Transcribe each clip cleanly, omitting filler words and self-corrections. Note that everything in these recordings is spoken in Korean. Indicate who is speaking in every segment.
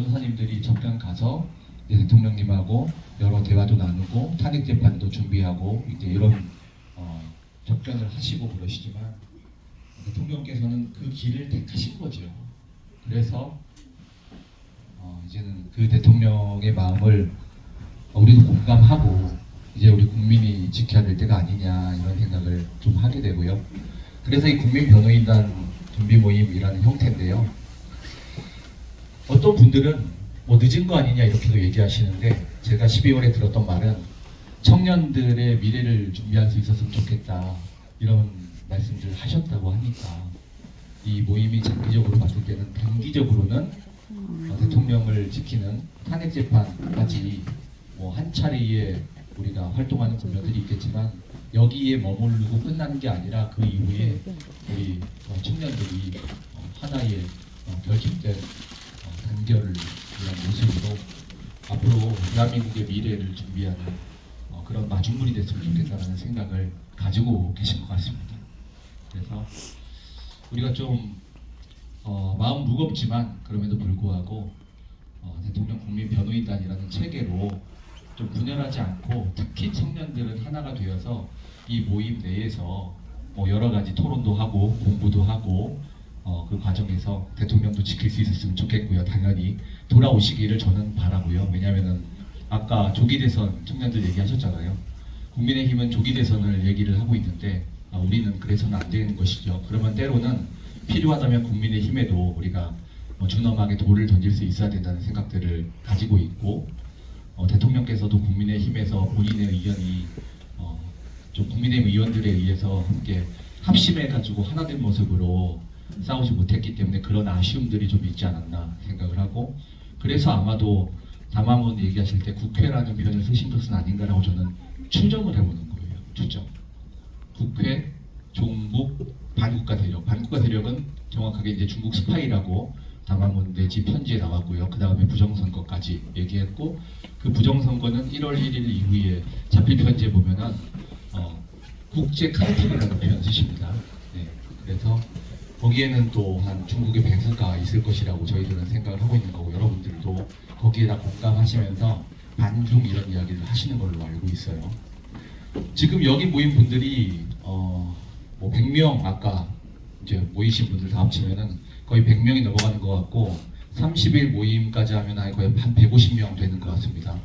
Speaker 1: 변호사님들이 접견 가서 이제 대통령님하고 여러 대화도 나누고 탄핵 재판도 준비하고 이제 이런 접견을 하시고 그러시지만 대통령께서는 그 길을 택하신 거죠. 그래서 이제는 그 대통령의 마음을 우리도 공감하고 이제 우리 국민이 지켜야 될 때가 아니냐 이런 생각을 좀 하게 되고요. 그래서 이 국민변호인단 준비 모임이라는 형태인데요. 어떤 분들은 뭐 늦은 거 아니냐 이렇게도 얘기하시는데 제가 12월에 들었던 말은 청년들의 미래를 준비할 수 있었으면 좋겠다 이런 말씀들을 하셨다고 하니까 이 모임이 장기적으로 봤을 때는 단기적으로는 대통령을 지키는 탄핵 재판까지 뭐 한 차례에 우리가 활동하는 국면들이 있겠지만 여기에 머무르고 끝나는 게 아니라 그 이후에 우리 청년들이 하나의 결집된 단결을 위한 모습으로 앞으로 대한민국의 미래를 준비하는 그런 마중물이 됐으면 좋겠다는 생각을 가지고 계신 것 같습니다. 그래서 우리가 좀 마음 무겁지만 그럼에도 불구하고 대통령 국민변호인단이라는 체계로 좀 분열하지 않고 특히 청년들은 하나가 되어서 이 모임 내에서 뭐 여러 가지 토론도 하고 공부도 하고 그 과정에서 대통령도 지킬 수 있었으면 좋겠고요. 당연히 돌아오시기를 저는 바라고요. 왜냐하면은 아까 조기 대선 청년들 얘기하셨잖아요. 국민의힘은 조기 대선을 얘기를 하고 있는데 우리는 그래서는 안 되는 것이죠. 그러면 때로는 필요하다면 국민의힘에도 우리가 준엄하게 돌을 던질 수 있어야 된다는 생각들을 가지고 있고 대통령께서도 국민의힘에서 본인의 의견이 좀 국민의힘 의원들에 의해서 함께 합심해가지고 하나된 모습으로 싸우지 못했기 때문에 그런 아쉬움들이 좀 있지 않았나 생각을 하고 그래서 아마도 담화문 얘기하실 때 국회라는 표현을 쓰신 것은 아닌가라고 저는 추정을 해보는 거예요. 추정. 국회, 종북, 반국가 세력. 반국가 세력은 정확하게 이제 중국 스파이라고 담화문 내지 편지에 나왔고요. 그 다음에 부정선거까지 얘기했고 그 부정선거는 1월 1일 이후에 잡힐 편지에 보면은 국제 칼텔이라는 표현 쓰십니다. 네, 그래서 거기에는 또한 중국의 배후가 있을 것이라고 저희들은 생각을 하고 있는 거고 여러분들도 거기에다 공감하시면서 반중 이런 이야기를 하시는 걸로 알고 있어요. 지금 여기 모인 분들이 뭐 100명 아까 이제 모이신 분들 다 합치면은 거의 100명이 넘어가는 것 같고 30일 모임까지 하면 거의 한 150명 되는 것 같습니다.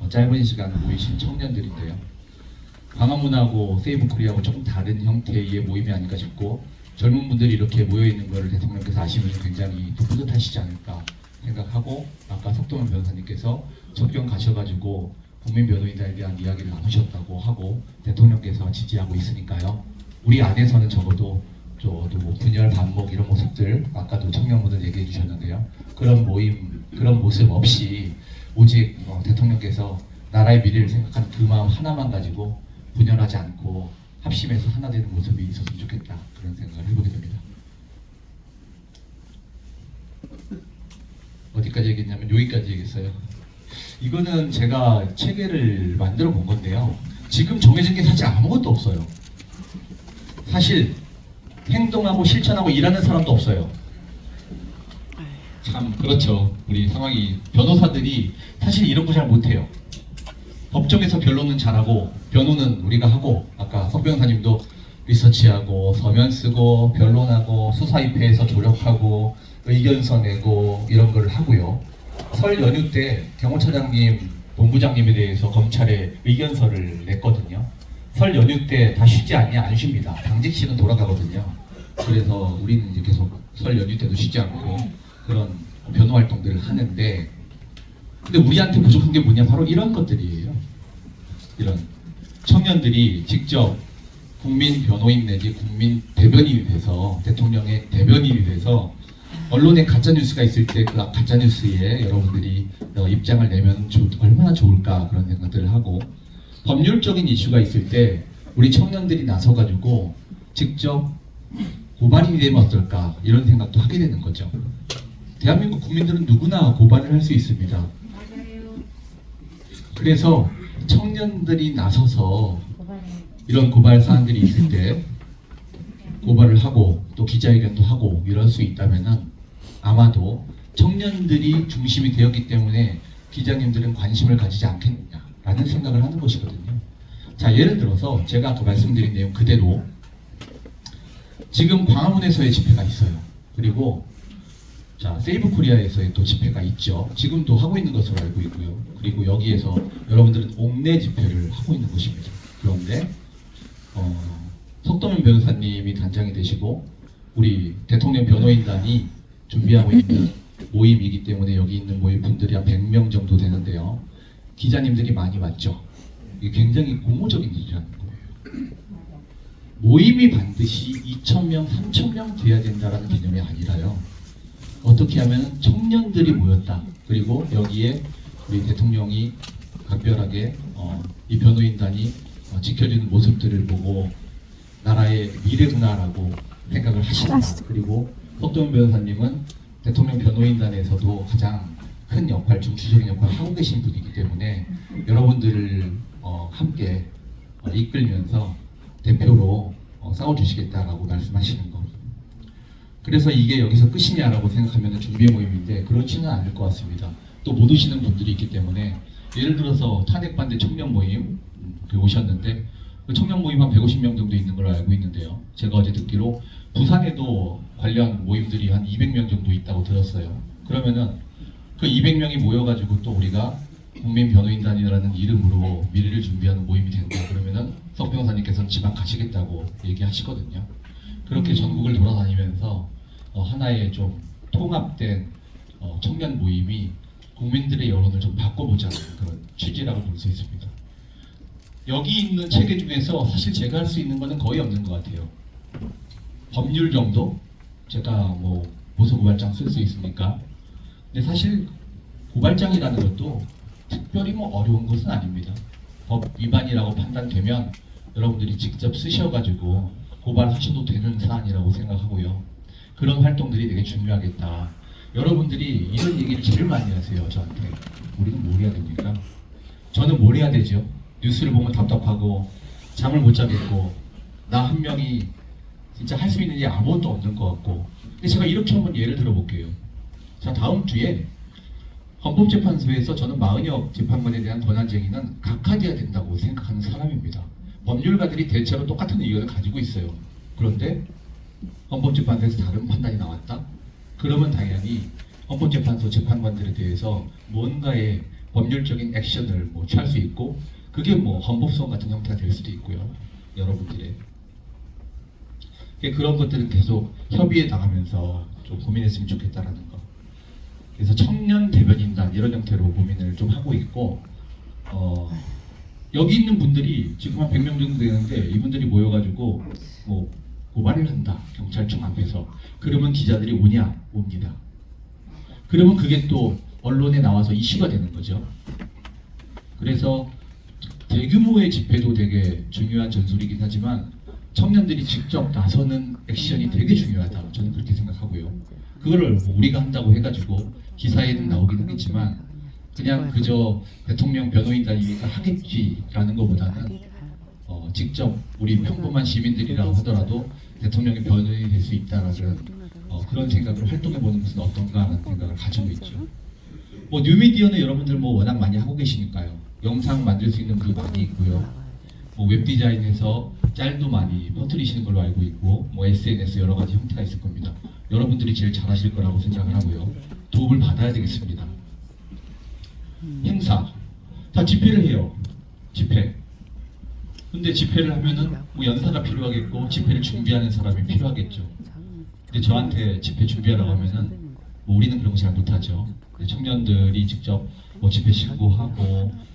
Speaker 1: 짧은 시간 모이신 청년들인데요. 광화문하고 세이브코리아하고 조금 다른 형태의 모임이 아닐까 싶고 젊은 분들이 이렇게 모여있는 것을 대통령께서 아시면 굉장히 또 뿌듯하시지 않을까 생각하고 아까 석동현 변호사님께서 접견 가셔가지고 국민변호인단에 대한 이야기를 나누셨다고 하고 대통령께서 지지하고 있으니까요. 우리 안에서는 적어도 또 뭐 분열, 반목 이런 모습들 아까도 청년분들 얘기해 주셨는데요. 그런 모임, 그런 모습 없이 오직 대통령께서 나라의 미래를 생각하는 그 마음 하나만 가지고 분열하지 않고 합심해서 하나 되는 모습이 있었으면 좋겠다 그런 생각을 해보게 됩니다. 어디까지 얘기했냐면 여기까지 얘기했어요. 이거는 제가 체계를 만들어 본 건데요. 지금 정해진 게 사실 아무것도 없어요. 사실 행동하고 실천하고 일하는 사람도 없어요. 참 그렇죠. 우리 상황이 변호사들이 사실 이런 거 잘 못해요. 법정에서 변론은 잘하고 변호는 우리가 하고 아까 석 변호사님도 리서치하고 서면 쓰고 변론하고 수사입회에서 조력하고 의견서 내고 이런 걸 하고요. 설 연휴 때 경호처장님, 본부장님에 대해서 검찰에 의견서를 냈거든요. 설 연휴 때 다 쉬지 않냐? 안 쉽니다. 당직실은 돌아가거든요. 그래서 우리는 이제 계속 설 연휴 때도 쉬지 않고 그런 변호 활동들을 하는데 근데 우리한테 부족한 게 뭐냐? 바로 이런 것들이에요. 이런 청년들이 직접 국민 변호인 내지 국민 대변인이 돼서 대통령의 대변인이 돼서 언론에 가짜뉴스가 있을 때 그 가짜뉴스에 여러분들이 입장을 내면 얼마나 좋을까 그런 생각들을 하고 법률적인 이슈가 있을 때 우리 청년들이 나서가지고 직접 고발인이 되면 어떨까 이런 생각도 하게 되는 거죠. 대한민국 국민들은 누구나 고발을 할 수 있습니다. 그래서 청년들이 나서서 이런 고발 사안들이 있을 때 고발을 하고 또 기자회견도 하고 이럴 수 있다면은 아마도 청년들이 중심이 되었기 때문에 기자님들은 관심을 가지지 않겠느냐라는 생각을 하는 것이거든요. 자, 예를 들어서 제가 아까 말씀드린 내용 그대로 지금 광화문에서의 집회가 있어요. 그리고 자, 세이브 코리아에서의 또 집회가 있죠. 지금도 하고 있는 것으로 알고 있고요. 그리고 여기에서 여러분들은 옥내 집회를 하고 있는 것입니다. 그런데 석동현 변호사님이 단장이 되시고 우리 대통령 변호인단이 준비하고 있는 모임이기 때문에 여기 있는 모임 분들이 한 100명 정도 되는데요. 기자님들이 많이 왔죠. 이게 굉장히 고무적인 일이라는 거예요. 모임이 반드시 2,000명, 3,000명 돼야 된다는 개념이 아니라요. 어떻게 하면 청년들이 모였다. 그리고 여기에 우리 대통령이 각별하게 이 변호인단이 지켜주는 모습들을 보고 나라의 미래구나라고 생각을 하신다. 그리고 석동현 변호사님은 대통령 변호인단에서도 가장 큰 역할, 중추적인 역할을 하고 계신 분이기 때문에 여러분들을 함께 이끌면서 대표로 싸워주시겠다라고 말씀하시는 거. 그래서 이게 여기서 끝이냐라고 생각하면 준비 모임인데 그렇지는 않을 것 같습니다. 또 못 오시는 분들이 있기 때문에 예를 들어서 탄핵반대 청년 모임 오셨는데 그 청년 모임 한 150명 정도 있는 걸로 알고 있는데요. 제가 어제 듣기로 부산에도 관련 모임들이 한 200명 정도 있다고 들었어요. 그러면은 그 200명이 모여가지고 또 우리가 국민 변호인단이라는 이름으로 미래를 준비하는 모임이 된다. 그러면은 석 변호사님께서는 지방 가시겠다고 얘기하시거든요. 그렇게 전국을 돌아다니면서 하나의 좀 통합된 청년 모임이 국민들의 여론을 좀 바꿔보자는 그런 취지라고 볼 수 있습니다. 여기 있는 체계 중에서 사실 제가 할 수 있는 거는 거의 없는 것 같아요. 법률 정도? 제가 뭐 고소고발장 쓸 수 있으니까. 근데 사실 고발장이라는 것도 특별히 뭐 어려운 것은 아닙니다. 법 위반이라고 판단되면 여러분들이 직접 쓰셔가지고 고발하셔도 되는 사안이라고 생각하고요. 그런 활동들이 되게 중요하겠다. 여러분들이 이런 얘기를 제일 많이 하세요, 저한테. 우리는 뭘 해야 됩니까? 저는 뭘 해야 되죠? 뉴스를 보면 답답하고 잠을 못 자겠고 나 한 명이 진짜 할 수 있는 게 아무것도 없는 것 같고. 근데 제가 이렇게 한번 예를 들어볼게요. 자, 다음 주에 헌법재판소에서 저는 마은혁 재판관에 대한 권한쟁의는 각하돼야 된다고 생각하는 사람입니다. 법률가들이 대체로 똑같은 의견을 가지고 있어요. 그런데 헌법재판소에서 다른 판단이 나왔다? 그러면 당연히 헌법재판소 재판관들에 대해서 뭔가의 법률적인 액션을 취할 수 있고 그게 헌법소원 같은 형태가 될 수도 있고요. 여러분들의 그런 것들은 계속 협의해 나가면서 좀 고민했으면 좋겠다라는 거. 그래서 청년 대변인단 이런 형태로 고민을 좀 하고 있고 여기 있는 분들이 지금 한 100명 정도 되는데 이분들이 모여가지고 고발을 한다. 경찰청 앞에서. 그러면 기자들이 오냐? 옵니다. 그러면 그게 또 언론에 나와서 이슈가 되는 거죠. 그래서 대규모의 집회도 되게 중요한 전술이긴 하지만 청년들이 직접 나서는 액션이 되게 중요하다. 저는 그렇게 생각하고요. 그거를 우리가 한다고 해가지고 기사에는 나오긴 하겠지만 그냥 그저 대통령 변호인단이니까 하겠지라는 것보다는 직접 우리 평범한 시민들이라 하더라도 대통령의 변호인이 될 수 있다라는 그런 생각으로 활동해보는 것은 어떤가 하는 생각을 가지고 있죠. 뉴미디어는 여러분들 워낙 많이 하고 계시니까요. 영상 만들 수 있는 분이 많이 있고요. 웹디자인에서 짤도 많이 퍼뜨리시는 걸로 알고 있고 SNS 여러 가지 형태가 있을 겁니다. 여러분들이 제일 잘하실 거라고 생각을 하고요. 도움을 받아야 되겠습니다. 행사 다 집회를 해요. 집회. 근데 집회를 하면은 연사가 필요하겠고 집회를 준비하는 사람이 필요하겠죠. 근데 저한테 집회 준비하라고 하면은 우리는 그런 거 잘 못하죠. 청년들이 직접 집회 신고하고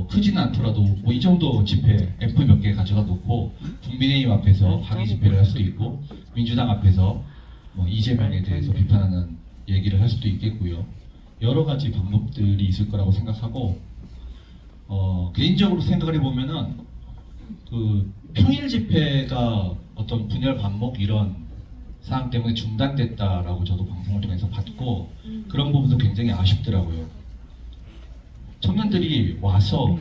Speaker 1: 크지는 않더라도 이 정도 집회 앰프 몇 개 가져다 놓고 국민의힘 앞에서 항의 집회를 할 수도 있고 민주당 앞에서 이재명에 대해서 비판하는 얘기를 할 수도 있겠고요. 여러 가지 방법들이 있을 거라고 생각하고 개인적으로 생각을 해보면은 그 평일 집회가 어떤 분열 반목 이런 사항 때문에 중단됐다라고 저도 방송을 통해서 봤고 그런 부분도 굉장히 아쉽더라고요. 청년들이 와서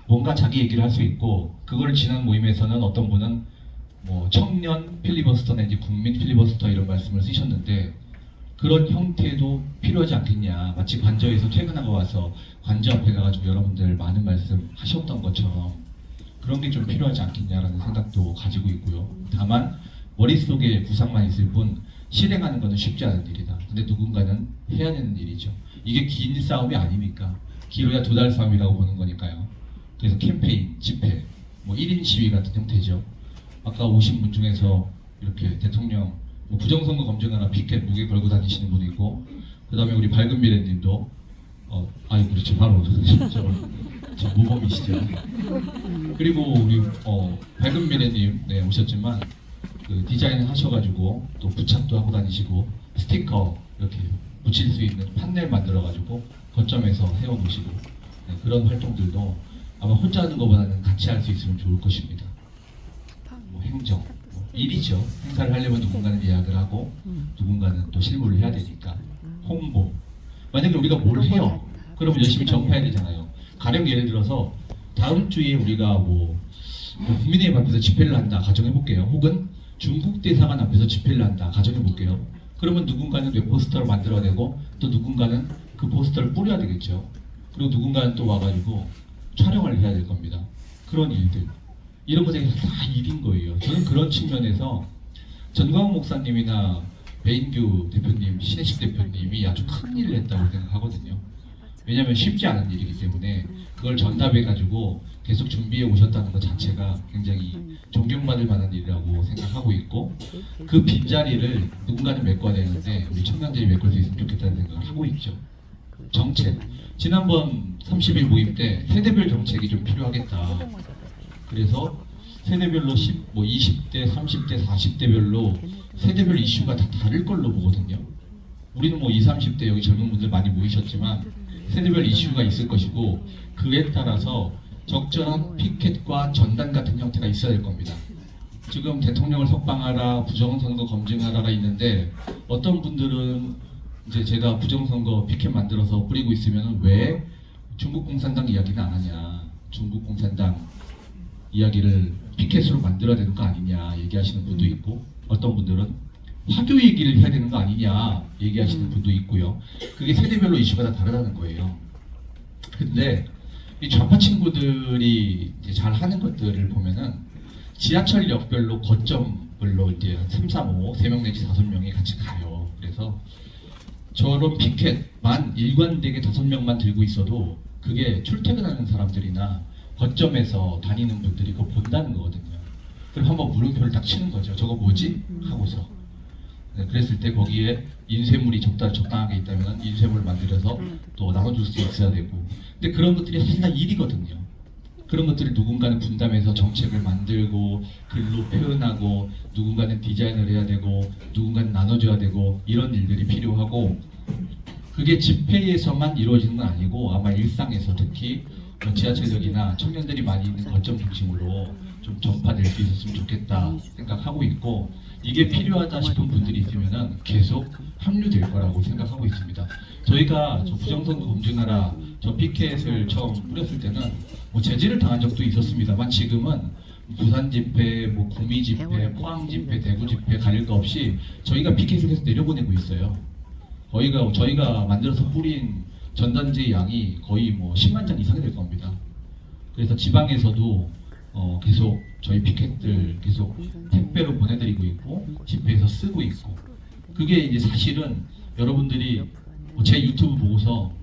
Speaker 1: 뭔가 자기 얘기를 할 수 있고 그걸 지난 모임에서는 어떤 분은 청년 필리버스터 내지 국민 필리버스터 이런 말씀을 쓰셨는데 그런 형태도 필요하지 않겠냐. 마치 관저에서 퇴근하고 와서 관저 앞에 가가지고 여러분들 많은 말씀 하셨던 것처럼 그런 게 좀 필요하지 않겠냐라는 생각도 가지고 있고요. 다만 머릿속에 구상만 있을 뿐 실행하는 것은 쉽지 않은 일이다. 근데 누군가는 해야 되는 일이죠. 이게 긴 싸움이 아니니까. 길어야 2달 싸움이라고 보는 거니까요. 그래서 캠페인, 집회, 뭐 1인 시위 같은 형태죠. 아까 오신 분 중에서 이렇게 대통령 뭐 부정선거 검증하라 피켓 무게 걸고 다니시는 분이 있고, 그 다음에 우리 밝은 미래님도 아니 그렇죠, 바로 저 모범이시죠. 그리고 우리 밝은 미래님 네, 오셨지만 그 디자인 하셔가지고 또 부착도 하고 다니시고 스티커 이렇게 붙일 수 있는 판넬 만들어가지고 거점에서 세워놓으시고 네, 그런 활동들도 아마 혼자 하는 것보다는 같이 할 수 있으면 좋을 것입니다. 뭐 행정, 뭐 일이죠. 행사를 하려면 누군가는 예약을 하고 누군가는 또 실무를 해야 되니까 홍보. 만약에 우리가 뭘 해요? 그러면 열심히 전파해야 되잖아요. 가령 예를 들어서 다음 주에 우리가 뭐 국민의힘 앞에서 집회를 한다 가정해볼게요. 혹은 중국 대사관 앞에서 집회를 한다 가정해볼게요. 그러면 누군가는 웹포스터를 만들어야 되고 또 누군가는 그 포스터를 뿌려야 되겠죠. 그리고 누군가는 또 와가지고 촬영을 해야 될 겁니다. 그런 일들, 이런 것들이 다 일인 거예요. 저는 그런 측면에서 전광훈 목사님이나 배인규 대표님, 신혜식 대표님이 아주 큰 일을 했다고 생각하거든요. 왜냐하면 쉽지 않은 일이기 때문에 그걸 전담해가지고 계속 준비해 오셨다는 것 자체가 굉장히 존경받을 만한 일이라고 생각하고 있고, 그 빈자리를 누군가는 메꿔야 되는데 우리 청년들이 메꿀 수 있으면 좋겠다는 생각을 하고 있죠. 정책, 지난번 30일 모임 때 세대별 정책이 좀 필요하겠다. 그래서 세대별로 20대, 30대, 40대별로 세대별 이슈가 다 다를 걸로 보거든요. 우리는 뭐 20, 30대 여기 젊은 분들 많이 모이셨지만 세대별 이슈가 있을 것이고 그에 따라서 적절한 피켓과 전단 같은 형태가 있어야 될 겁니다. 지금 대통령을 석방하라, 부정선거 검증하라가 있는데 어떤 분들은 이제 제가 부정선거 피켓 만들어서 뿌리고 있으면 왜 중국 공산당 이야기는 안 하냐, 중국 공산당 이야기를 피켓으로 만들어야 되는 거 아니냐 얘기하시는 분도 있고, 어떤 분들은 화교 얘기를 해야 되는 거 아니냐 얘기하시는 분도 있고요. 그게 세대별로 이슈가 다 다르다는 거예요. 근데 이 좌파 친구들이 이제 잘 하는 것들을 보면은 지하철역별로 거점별로 이제 3, 4, 5, 3명 내지 5명이 같이 가요. 그래서 저런 피켓만 일관되게 5명만 들고 있어도 그게 출퇴근하는 사람들이나 거점에서 다니는 분들이 그거 본다는 거거든요. 그럼 한번 물음표를 딱 치는 거죠. 저거 뭐지? 하고서. 네, 그랬을 때 거기에 인쇄물이 적당하게 있다면 인쇄물을 만들어서 또 나눠줄 수 있어야 되고. 근데 그런 것들이 사실 다 일이거든요. 그런 것들을 누군가는 분담해서 정책을 만들고 글로 표현하고 누군가는 디자인을 해야 되고 누군가는 나눠줘야 되고 이런 일들이 필요하고, 그게 집회에서만 이루어지는 건 아니고 아마 일상에서 특히 지하철역이나 청년들이 많이 있는 거점 중심으로 좀 전파될 수 있었으면 좋겠다 생각하고 있고, 이게 필요하다 싶은 분들이 있으면 계속 합류될 거라고 생각하고 있습니다. 저희가 저 부정선거 검증하라 저 피켓을 처음 뿌렸을 때는 뭐 제지를 당한 적도 있었습니다만 지금은 부산 집회, 뭐 구미 집회, 포항 집회, 대구 집회 가릴 거 없이 저희가 피켓을 계속 내려보내고 있어요. 저희가 만들어서 뿌린 전단지 양이 거의 뭐 10만 장 이상이 될 겁니다. 그래서 지방에서도 계속 저희 피켓들 계속 택배로 보내드리고 있고 집회에서 쓰고 있고, 그게 이제 사실은 여러분들이 제 유튜브 보고서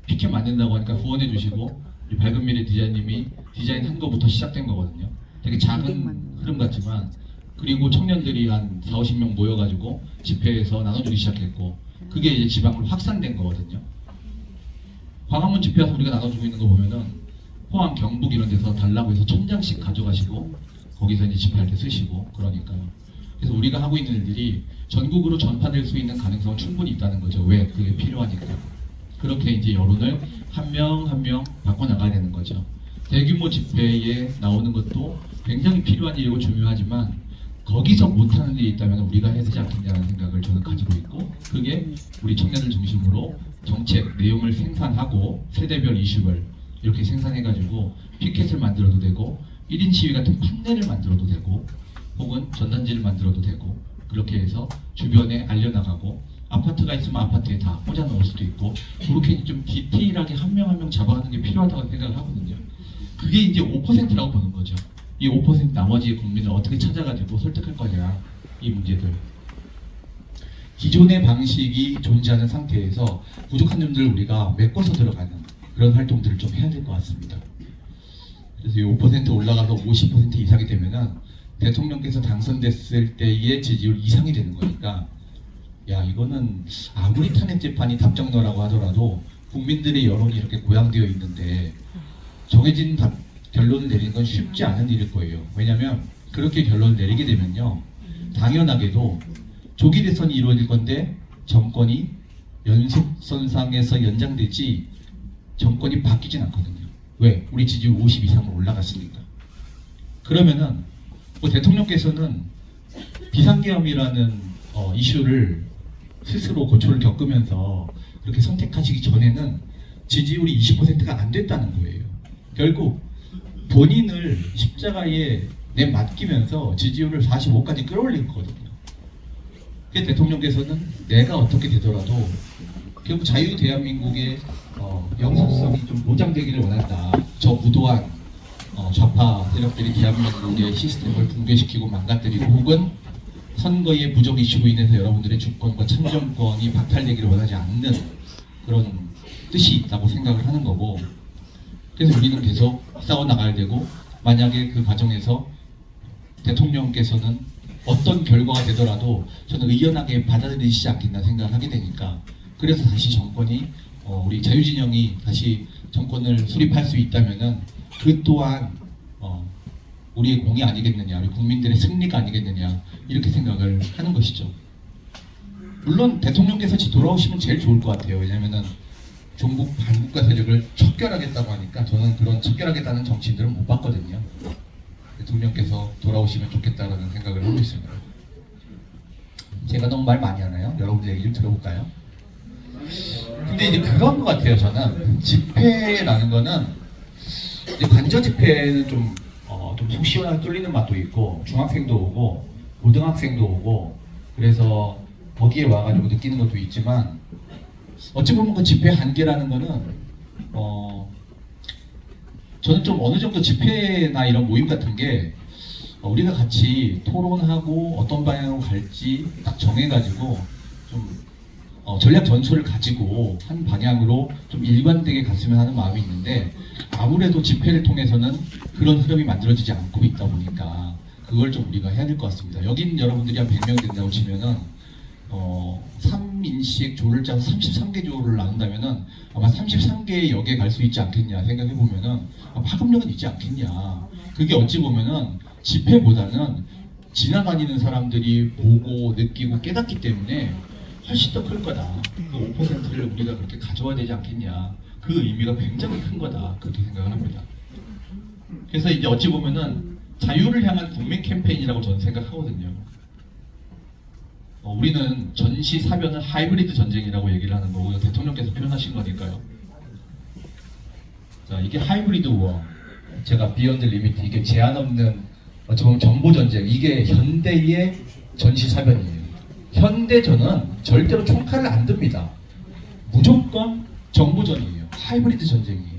Speaker 1: 피켓 만든다고 하니까 후원해 주시고 밝은 미래 디자인님이 디자인한 거부터 시작된 거거든요. 되게 작은 흐름 같지만, 그리고 청년들이 한 4, 50명 모여가지고 집회에서 나눠주기 시작했고 그게 이제 지방으로 확산된 거거든요. 광화문 집회 와서 우리가 나눠주고 있는 거 보면은 포항, 경북 이런 데서 달라고 해서 1000장씩 가져가시고 거기서 이제 집회할 때 쓰시고 그러니까요. 그래서 우리가 하고 있는 일들이 전국으로 전파될 수 있는 가능성은 충분히 있다는 거죠. 왜? 그게 필요하니까. 그렇게 이제 여론을 한 명 한 명 바꿔나가야 되는 거죠. 대규모 집회에 나오는 것도 굉장히 필요한 일이고 중요하지만 거기서 못하는 일이 있다면 우리가 해야 되지 않겠냐는 생각을 저는 가지고 있고, 그게 우리 청년들 중심으로 정책 내용을 생산하고 세대별 이슈를 이렇게 생산해가지고 피켓을 만들어도 되고 1인 시위 같은 판넬을 만들어도 되고 혹은 전단지를 만들어도 되고, 그렇게 해서 주변에 알려나가고 아파트가 있으면 아파트에 다 꽂아 넣을 수도 있고 그렇게 좀 디테일하게 한 명 한 명 잡아가는 게 필요하다고 생각을 하거든요. 그게 이제 5%라고 보는 거죠. 이 5% 나머지 국민을 어떻게 찾아가지고 설득할 거냐 이 문제들. 기존의 방식이 존재하는 상태에서 부족한 점들을 우리가 메꿔서 들어가는 그런 활동들을 좀 해야 될 것 같습니다. 그래서 이 5% 올라가서 50% 이상이 되면은 대통령께서 당선됐을 때의 지지율 이상이 되는 거니까 야 이거는 아무리 탄핵 재판이 답정너라고 하더라도 국민들의 여론이 이렇게 고양되어 있는데 정해진 결론을 내리는 건 쉽지 않은 일일 거예요. 왜냐하면 그렇게 결론을 내리게 되면요 당연하게도 조기 대선이 이루어질 건데 정권이 연속선상에서 연장되지 정권이 바뀌진 않거든요. 왜? 우리 지지율 50 이상으로 올라갔으니까. 그러면은 뭐 대통령께서는 비상계엄이라는 이슈를 스스로 고초를 겪으면서 그렇게 선택하시기 전에는 지지율이 20%가 안 됐다는 거예요. 결국 본인을 십자가에 내맡기면서 지지율을 45까지 끌어올린 거거든요. 그래서 대통령께서는 내가 어떻게 되더라도 결국 자유 대한민국의 영속성이 좀 보장되기를 원한다. 저 무도한 좌파 세력들이 대한민국의 시스템을 붕괴시키고 망가뜨리고 혹은 선거의 부정 이슈로 인해서 여러분들의 주권과 참정권이 박탈되기를 원하지 않는 그런 뜻이 있다고 생각을 하는 거고 그래서 우리는 계속 싸워나가야 되고 만약에 그 과정에서 대통령께서는 어떤 결과가 되더라도 저는 의연하게 받아들이시지 않겠나 생각을 하게 되니까 그래서 다시 정권이 우리 자유진영이 다시 정권을 수립할 수 있다면은 그 또한 우리의 공이 아니겠느냐, 우리 국민들의 승리가 아니겠느냐 이렇게 생각을 하는 것이죠. 물론 대통령께서 돌아오시면 제일 좋을 것 같아요. 왜냐하면은 종북 반국가 세력을 척결하겠다고 하니까 저는 그런 척결하겠다는 정치인들은 못 봤거든요. 대통령께서 돌아오시면 좋겠다라는 생각을 하고 있습니다. 제가 너무 말 많이 하나요? 여러분들 얘기 좀 들어볼까요? 근데 이제 그런 것 같아요. 저는 집회라는 거는 이제 관저 집회는 좀 속 시원하게 뚫리는 맛도 있고 중학생도 오고 고등학생도 오고 그래서 거기에 와가지고 느끼는 것도 있지만 어찌 보면 그 집회 한계라는 거는 저는 좀 어느 정도 집회나 이런 모임 같은 게 우리가 같이 토론하고 어떤 방향으로 갈지 딱 정해가지고 좀 전략 전술을 가지고 한 방향으로 좀 일관되게 갔으면 하는 마음이 있는데 아무래도 집회를 통해서는 그런 흐름이 만들어지지 않고 있다 보니까 그걸 좀 우리가 해야 될 것 같습니다. 여긴 여러분들이 한 100명 된다고 치면은 3인씩 조를 짜서 33개 조를 나눈다면은 아마 33개의 역에 갈 수 있지 않겠냐 생각해 보면은 파급력은 있지 않겠냐. 그게 어찌 보면은 집회보다는 지나다니는 사람들이 보고 느끼고 깨닫기 때문에 훨씬 더 클 거다. 그 5%를 우리가 그렇게 가져와야 되지 않겠냐. 그 의미가 굉장히 큰 거다. 그렇게 생각을 합니다. 그래서 이제 어찌 보면은 자유를 향한 국민 캠페인이라고 저는 생각하거든요. 우리는 전시 사변은 하이브리드 전쟁이라고 얘기를 하는 거고요. 대통령께서 표현하신 거니까요. 자, 이게 하이브리드 워. 제가 비욘드 리미트 이게 제한 없는 어찌 보면 정보 전쟁. 이게 현대의 전시 사변이에요. 현대전은 절대로 총칼을 안 듭니다. 무조건 정보전이에요. 하이브리드 전쟁이에요.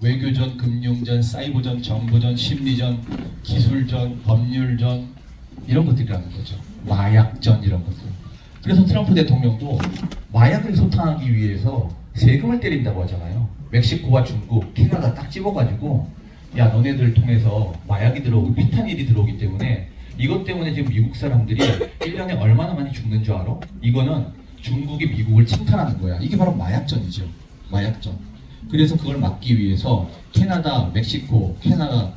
Speaker 1: 외교전, 금융전, 사이버전, 정보전, 심리전, 기술전, 법률전 이런 것들이라는 거죠. 마약전 이런 것들. 그래서 트럼프 대통령도 마약을 소탕하기 위해서 세금을 때린다고 하잖아요. 멕시코와 중국, 캐나다 딱 집어가지고 야 너네들 통해서 마약이 들어오고 피탄일이 들어오기 때문에 이것 때문에 지금 미국 사람들이 1년에 얼마나 많이 죽는 줄 알아? 이거는 중국이 미국을 침탈하는 거야. 이게 바로 마약전이죠. 마약전. 그래서 그걸 막기 위해서 캐나다, 멕시코에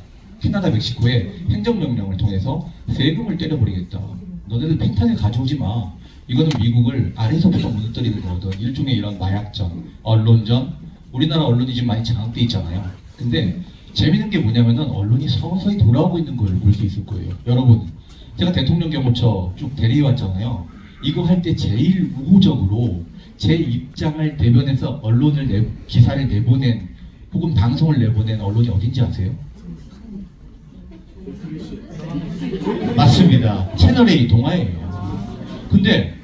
Speaker 1: 행정명령을 통해서 세금을 때려버리겠다. 너네들 펜탄을 가져오지 마. 이거는 미국을 아래서부터 무너뜨리는 거거든. 일종의 이런 마약전, 언론전. 우리나라 언론이 지금 많이 장악돼 있잖아요. 근데 재밌는 게 뭐냐면은 언론이 서서히 돌아오고 있는 걸 볼 수 있을 거예요. 여러분, 제가 대통령 경호처 쭉 대리해 왔잖아요. 이거 할 때 제일 우호적으로 제 입장을 대변해서 기사를 내보낸 혹은 방송을 내보낸 언론이 어딘지 아세요? 맞습니다. 채널A 동아예요. 근데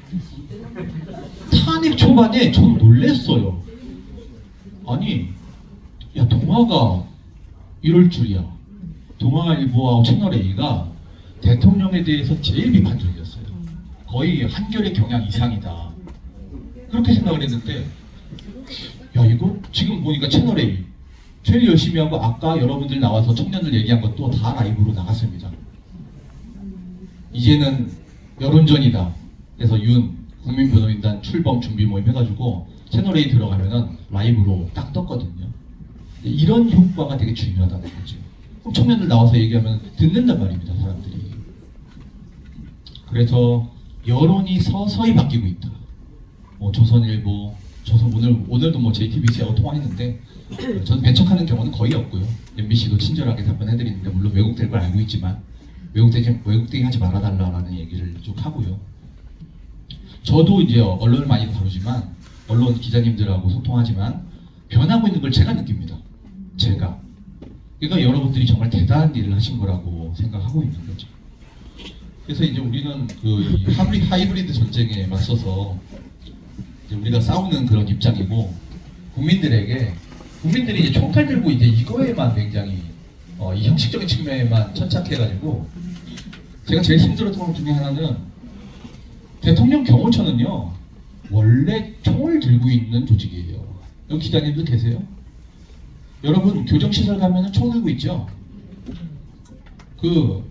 Speaker 1: 초반에 전 놀랬어요. 아니, 야, 동아가 이럴 줄이야. 동아일보하고 채널A가 대통령에 대해서 제일 비판적이었어요. 거의 한결의 경향 이상이다. 그렇게 생각을 했는데, 야, 이거 지금 보니까 채널A 제일 열심히 하고, 아까 여러분들 나와서 청년들 얘기한 것도 다 라이브로 나갔습니다. 이제는 여론전이다. 그래서 국민변호인단 출범 준비 모임 해가지고 채널A 들어가면은 라이브로 딱 떴거든요. 이런 효과가 되게 중요하다는 거죠. 그럼 청년들 나와서 얘기하면 듣는단 말입니다, 사람들이. 그래서 여론이 서서히 바뀌고 있다. 조선일보, 오늘도 뭐 JTBC하고 통화했는데, 저는 배척하는 경우는 거의 없고요. MBC도 친절하게 답변해드리는데, 물론 왜곡될 걸 알고 있지만 왜곡되게 하지 말아달라는 얘기를 쭉 하고요. 저도 이제 언론을 많이 다루지만, 언론 기자님들하고 소통하지만 변하고 있는 걸 제가 느낍니다. 제가. 그러니까 여러분들이 정말 대단한 일을 하신 거라고 생각하고 있는 거죠. 그래서 이제 우리는 그 하이브리드 전쟁에 맞서서 이제 우리가 싸우는 그런 입장이고, 국민들이 이제 총칼 들고 이제 이거에만 굉장히 이 형식적인 측면에만 천착해가지고, 제가 제일 힘들었던 것 중에 하나는, 대통령 경호처는요 원래 총을 들고 있는 조직이에요. 여기 기자님들 계세요? 여러분 교정시설 가면 총 들고 있죠?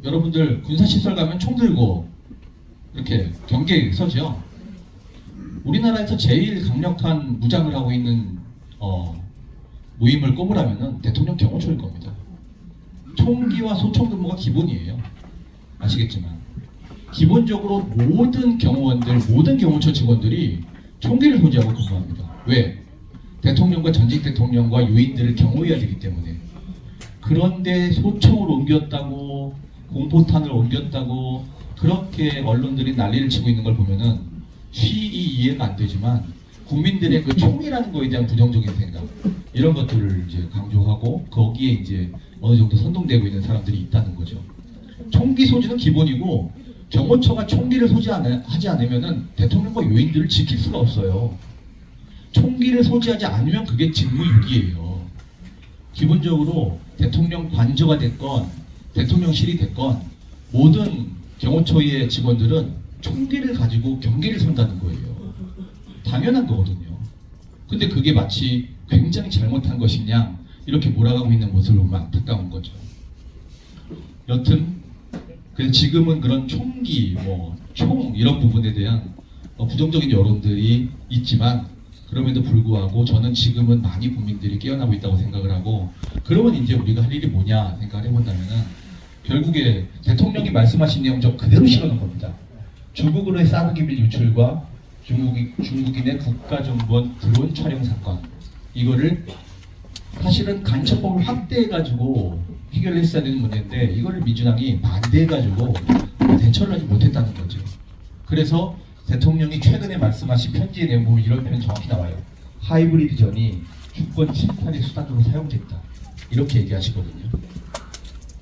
Speaker 1: 여러분들 군사시설 가면 총 들고 이렇게 경계에 서죠? 우리나라에서 제일 강력한 무장을 하고 있는 모임을 꼽으라면 대통령 경호처일 겁니다. 총기와 소총 근무가 기본이에요. 아시겠지만 기본적으로 모든 경호원들, 모든 경호처 직원들이 총기를 소지하고 근무합니다. 왜? 대통령과 전직 대통령과 유인들을 경호해야 되기 때문에. 그런데 소총을 옮겼다고, 공포탄을 옮겼다고 그렇게 언론들이 난리를 치고 있는 걸 보면은 쉬이 이해가 안 되지만, 국민들의 그 총이라는 거에 대한 부정적인 생각, 이런 것들을 이제 강조하고 거기에 이제 어느 정도 선동되고 있는 사람들이 있다는 거죠. 총기 소지는 기본이고, 경호처가 총기를 소지하지 않으면은 대통령과 요인들을 지킬 수가 없어요. 총기를 소지하지 않으면 그게 직무유기예요. 기본적으로 대통령 관저가 됐건 대통령실이 됐건 모든 경호처의 직원들은 총기를 가지고 경계를 선다는 거예요. 당연한 거거든요. 근데 그게 마치 굉장히 잘못한 것이냐 이렇게 몰아가고 있는 모습을 보면 안타까운 거죠. 여튼 그래서 지금은 그런 총기, 총 이런 부분에 대한 부정적인 여론들이 있지만, 그럼에도 불구하고 저는 지금은 많이 국민들이 깨어나고 있다고 생각을 하고, 그러면 이제 우리가 할 일이 뭐냐 생각을 해본다면은, 결국에 대통령이 말씀하신 내용 저 그대로 실어놓은 겁니다. 중국으로의 사드기밀 유출과 중국인의 국가정보원 드론 촬영 사건, 이거를 사실은 간첩법을 확대해가지고 해결했어야 되는 문제인데, 이걸 민주당이 반대해가지고 대처를 하지 못했다는 거죠. 그래서 대통령이 최근에 말씀하신 편지의 내용 보면 이런 표현 정확히 나와요. 하이브리드 전이 주권 침탈의 수단으로 사용됐다. 이렇게 얘기하시거든요.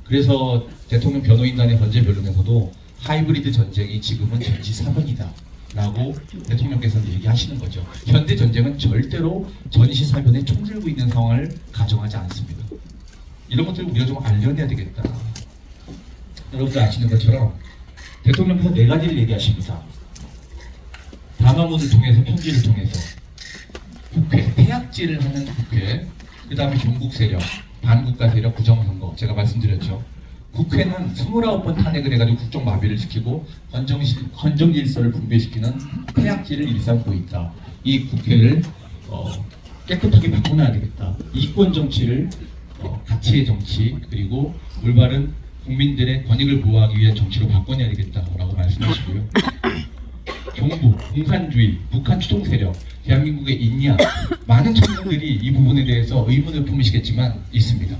Speaker 1: 그래서 대통령 변호인단의 헌재 변론에서도 하이브리드 전쟁이 지금은 전시사변이다 라고 대통령께서는 얘기하시는 거죠. 현대 전쟁은 절대로 전시사변에 총 들고 있는 상황을 가정하지 않습니다. 이런 것들을 우리가 좀 알려내야 되겠다. 여러분들 아시는 것처럼 대통령께서 4가지를 얘기하십니다. 담화문을 통해서, 편지를 통해서 국회, 폐악질을 하는 국회, 그 다음에 종국 세력, 반국가 세력, 부정선거, 제가 말씀드렸죠. 국회는 29번 탄핵을 해가지고 국정 마비를 시키고 헌정 질서를 붕괴시키는 폐악질을 일삼고 있다. 이 국회를 깨끗하게 바꿔놔야 되겠다. 이권 정치를 가치의 정치, 그리고 올바른 국민들의 권익을 보호하기 위한 정치로 바꿔내야 되겠다라고 말씀하시고요. 종북, 공산주의, 북한 추종 세력, 대한민국에 있냐? 많은 청년들이 이 부분에 대해서 의문을 품으시겠지만 있습니다.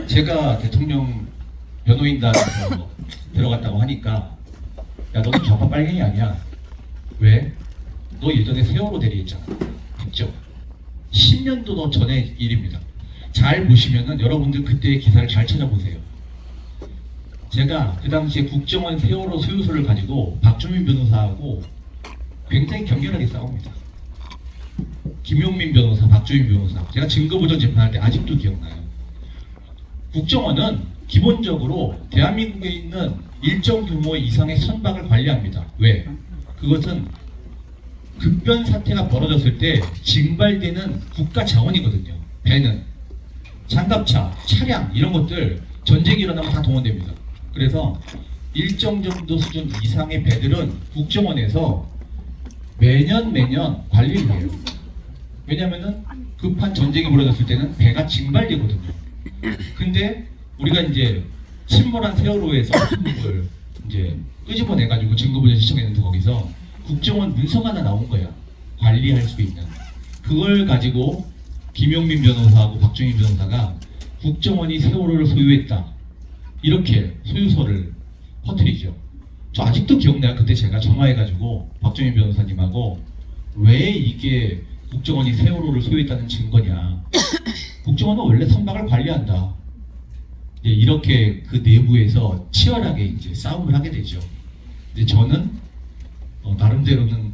Speaker 1: 제가 대통령 변호인단에서 들어갔다고 하니까, 야, 너는 좌파 빨갱이 아니야. 왜? 너 예전에 세월호 대리했잖아. 맞죠? 10년도 전의 일입니다. 잘 보시면은 여러분들 그때의 기사를 잘 찾아보세요. 제가 그 당시에 국정원 세월호 소유서를 가지고 박주민 변호사하고 굉장히 격렬하게 싸웁니다. 김용민 변호사, 박주민 변호사, 제가 증거보전 재판할 때 아직도 기억나요. 국정원은 기본적으로 대한민국에 있는 일정 규모 이상의 선박을 관리합니다. 왜? 그것은 급변 사태가 벌어졌을 때 징발되는 국가 자원이거든요. 배는, 장갑차, 차량 이런 것들 전쟁이 일어나면 다 동원됩니다. 그래서 일정 정도 수준 이상의 배들은 국정원에서 매년 관리를 해요. 왜냐면은 급한 전쟁이 벌어졌을 때는 배가 징발되거든요. 근데 우리가 이제 침몰한 세월호에서 그걸 이제 끄집어내가지고 증거보전 신청했는데 거기서 국정원 문서가 하나 나온 거야. 관리할 수 있는. 그걸 가지고 김용민 변호사하고 박주민 변호사가 국정원이 세월호를 소유했다. 이렇게 소유서를 퍼뜨리죠. 저 아직도 기억나요. 그때 제가 전화해가지고 박주민 변호사님하고 왜 이게 국정원이 세월호를 소유했다는 증거냐. 국정원은 원래 선박을 관리한다. 이렇게 그 내부에서 치열하게 이제 싸움을 하게 되죠. 근데 저는 나름대로는